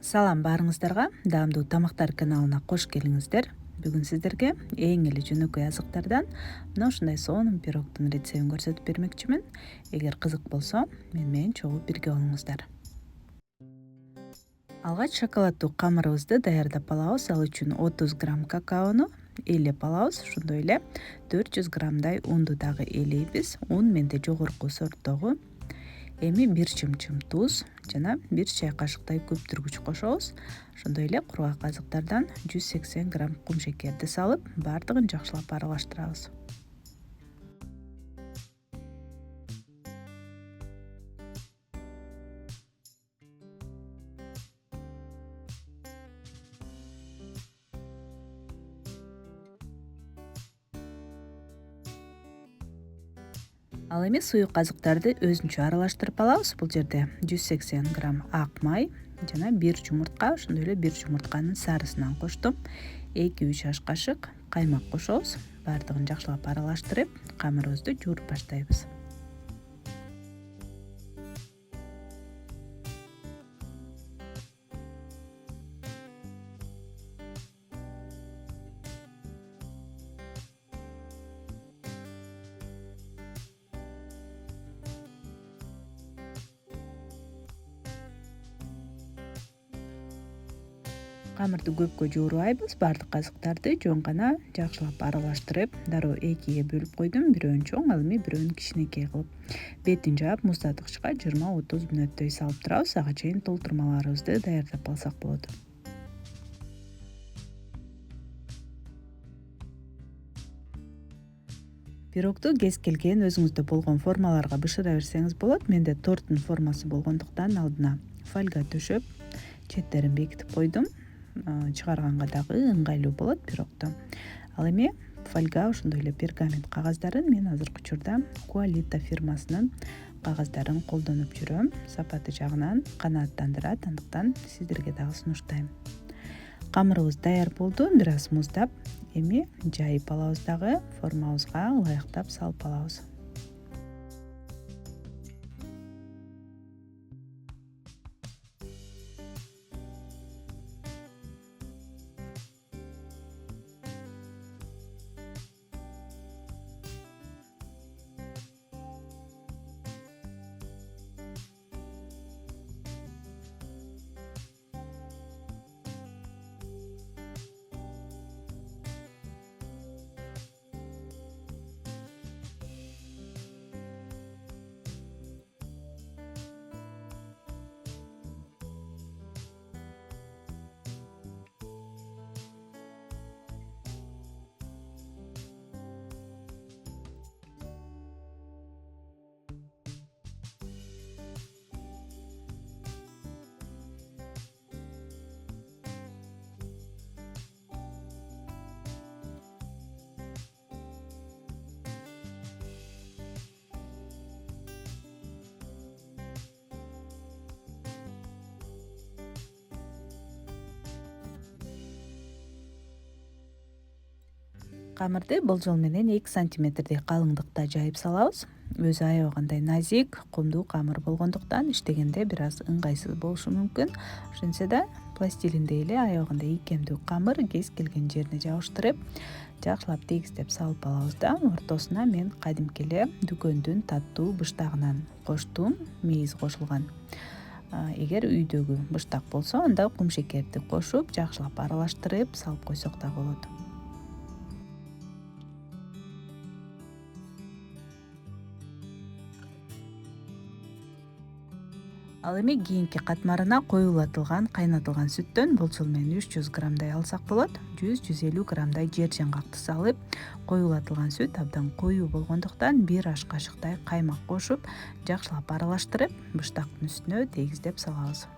Салам барыңыздарга, даамдуу тамактар каналына кош келиңиздер. Бүгүн сиздерге эң эле жөнөкөй азыктардан мына ушундай сонун пирогдун рецептин көрсөтүп бермекчимин. Эгер кызык болсо, менен чогуу бирге болуңуздар. Алгач шоколаддуу камырыбызды даярдап алабыз. Ал үчүн 30 грамм какаону ээлеп алабыз. Ошондой эле 400 граммдай унду дагы ээлейбиз. Ун менде жогорку сорттогу. Эми 1 чымчым туз жана 1 чай кашыктай көптүргүч кошобуз. Ошондой эле кургак азыктардан 180 грамм кумшекерди салып, баардыгын жакшылап аралаштырабыз. Ал эми суюк азыктарды өзүнчө аралаштырып алабыз. Бул жерде 180 грамм ак май жана 1 жумуртка, ошондой эле 1 жумуртканын сарысынан коштум. 2-3 аш кашык каймак кошобуз. Баардыгын жакшылап аралаштырып, камырыбызды жууруп баштайбыз. Камырды көпкө жуурубайбыз. Баардык азыктарды жөн гана жакшылап аралаштырып, дароо экиге бөлүп койдум. Бирөөнү чоң, ал эми бирөөнү кичинекей кылып. Бетин жаап, муздаткычка 20-30 мүнөттөй салып турабыз. Ага чейин толтурмаларыбызды даярдап алсак болот. Пирогду кез келген өзүңүздө болгон формаларга бышыра берсеңиз болот. Менде торттун формасы болгондуктан алдына фольга төшөп, четтерин бекитип койдум. Чыгарганга дагы ыңгайлуу болот пирогду. Ал эми фольга, ошондой эле пергамент кагаздарын мен азыркы учурда Qualita фирмасынын кагаздарын колдонуп жүрөм. Сапаты жагынан канааттандырат, андыктан сиздерге дагы сунуштайм. Камырыбыз даяр болду, бир аз муздап. Эми жайып алабыз дагы, формабызга ылайыктап салып алабыз. Камырды болжол менен 2 сантиметрдей калыңдыкта жайып салабыз. Өзү аябагандай назик, кумдуу камыр болгондуктан иштегенде бир аз ыңгайсыз болушу мүмкүн. Ошентсе да пластилиндей эле аябагандай ийкемдүү камыр, кез келген жерине жабыштырып, жакшылап тегиздеп салып алабыз да ортосуна мен кадимки эле дүкөндүн таттуу быштагынан коштум, мейиз кошулган. Эгер үйдөгү быштак болсо, анда кумшекерди кошуп, жакшылап аралаштырып салып койсок да болот. Ал эми кийинки катмарына коюлатылган кайнатылган сүттөн болжол менен 300 граммдай алсак болот. 100-150 граммдай жер жаңгакты салып, коюлатылган сүт абдан коюу болгондуктан 1 аш кашыктай каймак кошуп, жакшылап аралаштырып, быштактын үстүнө тегиздеп салабыз.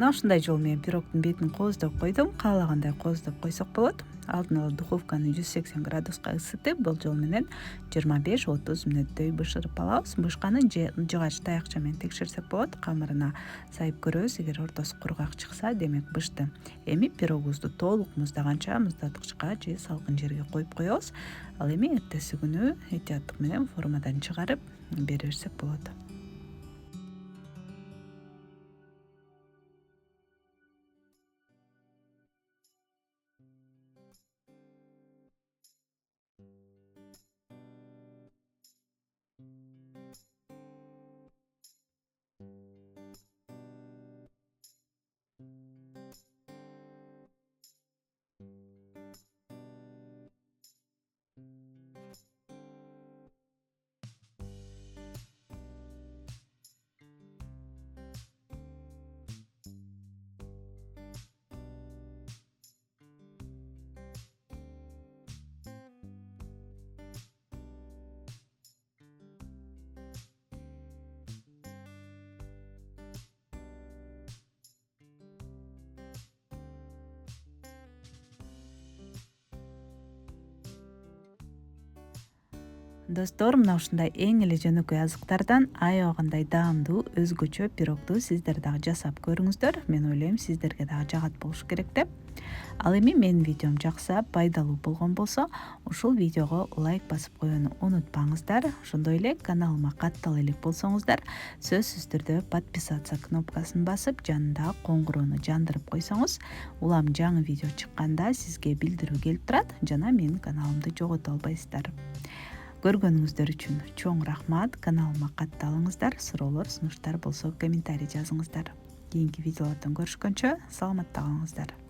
мына ушундай жол менен пирогдун бетин кооздоп койдум. Каалагандай кооздоп койсок болот. Алдын ала духовканы 180 градуска ысытып, болжол менен 25-30 мүнөттөй бышырып алабыз. Бышканы жыгач таякча менен текшерсек болот. Камырына сайып көрөбүз. Эгер ортосу кургак чыкса, демек бышты. Эми пирогубузду толук муздаганча муздаткычка же салкын жерге коюп коебуз. Ал эми эртеси күнү этияттык менен формадан чыгарып бере берсек болот. Достор, мына ушундай эң эле жөнөкөй азыктардан аябагандай даамдуу өзгөчө пирогду сиздер дагы жасап көрүңүздөр. Мен ойлойм, сиздерге дагы жагат болуш керек деп. Ал эми менин видеом жакса, пайдалуу болгон болсо, ушул видеого лайк басып коюуну унутпаңыздар. Ошондой эле каналыма каттала элек болсоңуздар, сөзсүз түрдө подписаться кнопкасын басып, жанындагы коңгуроону жандырып койсоңуз, улам жаңы видео чыкканда сизге билдирүү келип турат жана менин каналымды жогото албайсыздар. Көргөнүңүздөр үчүн чоң рахмат. Каналыма катталыңыздар. Суроолор, сунуштар болсо комментарий жазыңыздар. Кийинки видеолордон көрүшкөнчө саламатта калыңыздар.